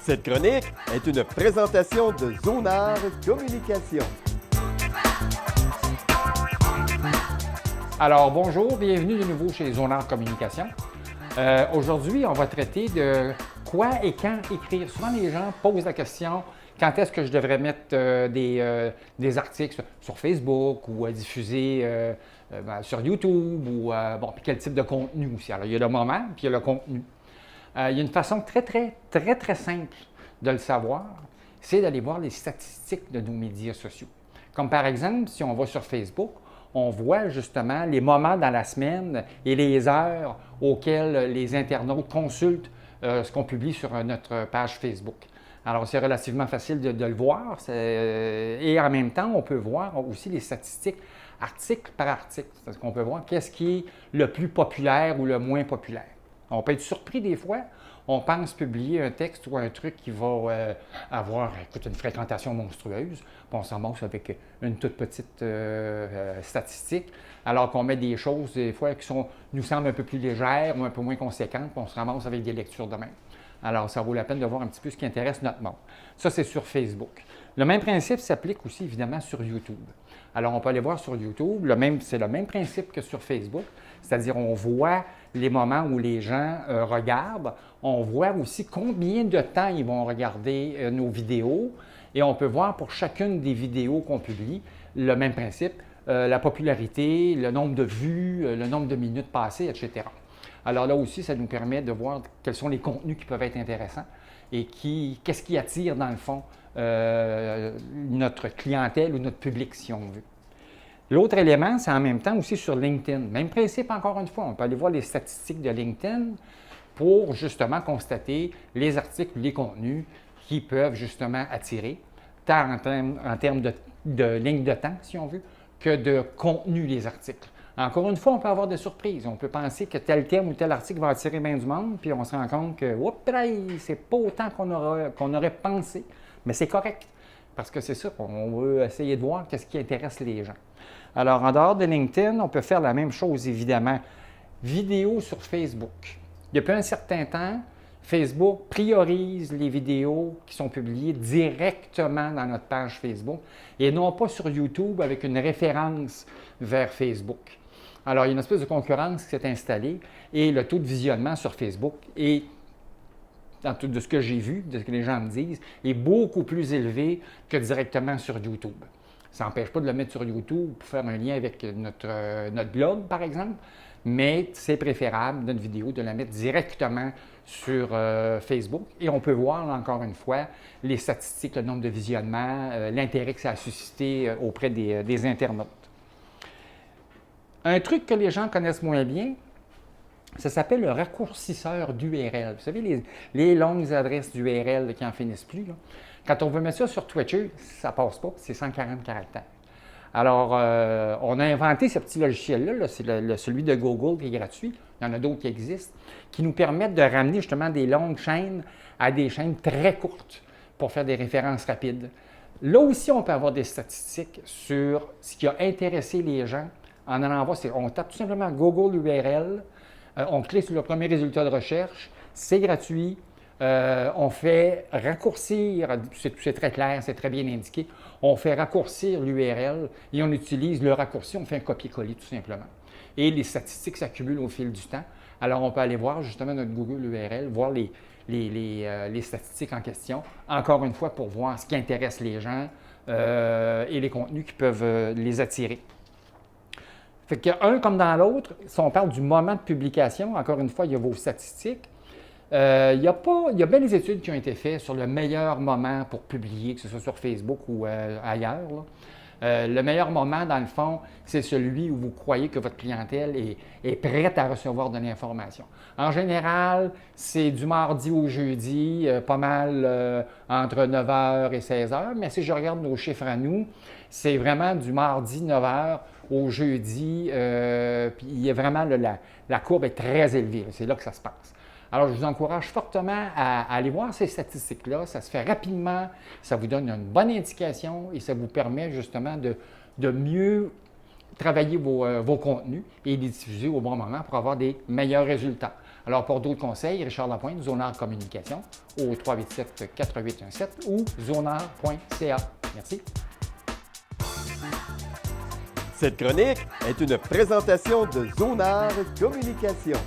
Cette chronique est une présentation de Zonard Communication. Alors, bonjour, bienvenue de nouveau chez Zonard Communication. Aujourd'hui, on va traiter de quoi et quand écrire. Souvent, les gens posent la question, quand est-ce que je devrais mettre des articles sur Facebook ou diffuser sur YouTube ou puis quel type de contenu aussi. Alors, il y a le moment, puis il y a le contenu. Il y a une façon très simple de le savoir, c'est d'aller voir les statistiques de nos médias sociaux. Comme par exemple, si on va sur Facebook, on voit justement les moments dans la semaine et les heures auxquelles les internautes consultent ce qu'on publie sur notre page Facebook. Alors, c'est relativement facile de le voir et en même temps, on peut voir aussi les statistiques article par article. C'est-à-dire qu'on peut voir qu'est-ce qui est le plus populaire ou le moins populaire. On peut être surpris des fois. On pense publier un texte ou un truc qui va avoir une fréquentation monstrueuse, puis on s'en montre avec une toute petite statistique, alors qu'on met des choses des fois qui nous semblent un peu plus légères ou un peu moins conséquentes, puis on se ramasse avec des lectures de même. Alors, ça vaut la peine de voir un petit peu ce qui intéresse notre monde. Ça, c'est sur Facebook. Le même principe s'applique aussi, évidemment, sur YouTube. Alors, on peut aller voir sur YouTube, c'est le même principe que sur Facebook, c'est-à-dire on voit les moments où les gens regardent, on voit aussi combien de temps ils vont regarder nos vidéos, et on peut voir pour chacune des vidéos qu'on publie le même principe, la popularité, le nombre de vues, le nombre de minutes passées, etc. Alors là aussi, ça nous permet de voir quels sont les contenus qui peuvent être intéressants et qu'est-ce qui attire dans le fond notre clientèle ou notre public, si on veut. L'autre élément, c'est en même temps aussi sur LinkedIn. Même principe encore une fois, on peut aller voir les statistiques de LinkedIn pour justement constater les articles, les contenus qui peuvent justement attirer, tant en termes de ligne de temps, si on veut, que de contenu, les articles. Encore une fois, on peut avoir des surprises. On peut penser que tel thème ou tel article va attirer bien du monde, puis on se rend compte que, c'est pas autant qu'on aurait pensé, mais c'est correct. Parce que c'est ça, on veut essayer de voir qu'est-ce qui intéresse les gens. Alors, en dehors de LinkedIn, on peut faire la même chose, évidemment. Vidéos sur Facebook. Depuis un certain temps, Facebook priorise les vidéos qui sont publiées directement dans notre page Facebook et non pas sur YouTube avec une référence vers Facebook. Alors, il y a une espèce de concurrence qui s'est installée et le taux de visionnement sur Facebook est, de ce que j'ai vu, de ce que les gens me disent, est beaucoup plus élevé que directement sur YouTube. Ça n'empêche pas de le mettre sur YouTube pour faire un lien avec notre blog, par exemple, mais c'est préférable, notre vidéo, de la mettre directement sur Facebook. Et on peut voir, encore une fois, les statistiques, le nombre de visionnements, l'intérêt que ça a suscité auprès des internautes. Un truc que les gens connaissent moins bien, ça s'appelle le raccourcisseur d'URL. Vous savez, les longues adresses d'URL qui n'en finissent plus, là. Quand on veut mettre ça sur Twitter, ça ne passe pas, c'est 140 caractères. Alors, on a inventé ce petit logiciel-là, c'est celui de Google qui est gratuit, il y en a d'autres qui existent, qui nous permettent de ramener justement des longues chaînes à des chaînes très courtes pour faire des références rapides. Là aussi, on peut avoir des statistiques sur ce qui a intéressé les gens en allant voir. On tape tout simplement Google URL, on clique sur le premier résultat de recherche, c'est gratuit. On fait raccourcir, c'est très clair, c'est très bien indiqué, on fait raccourcir l'URL et on utilise le raccourci, on fait un copier-coller tout simplement. Et les statistiques s'accumulent au fil du temps. Alors, on peut aller voir justement notre Google URL, voir les statistiques en question, encore une fois pour voir ce qui intéresse les gens et les contenus qui peuvent les attirer. Fait qu'un comme dans l'autre, si on parle du moment de publication, encore une fois, il y a vos statistiques. Il y a bien des études qui ont été faites sur le meilleur moment pour publier, que ce soit sur Facebook ou ailleurs, là. Le meilleur moment, dans le fond, c'est celui où vous croyez que votre clientèle est prête à recevoir de l'information. En général, c'est du mardi au jeudi, pas mal entre 9h et 16h, mais si je regarde nos chiffres à nous, c'est vraiment du mardi 9h au jeudi, puis il y a vraiment la courbe est très élevée, c'est là que ça se passe. Alors, je vous encourage fortement à aller voir ces statistiques-là. Ça se fait rapidement, ça vous donne une bonne indication et ça vous permet justement de mieux travailler vos contenus et les diffuser au bon moment pour avoir des meilleurs résultats. Alors, pour d'autres conseils, Richard Lapointe, Zonard Communication, au 387-4817 ou zonard.ca. Merci. Cette chronique est une présentation de Zonard Communication.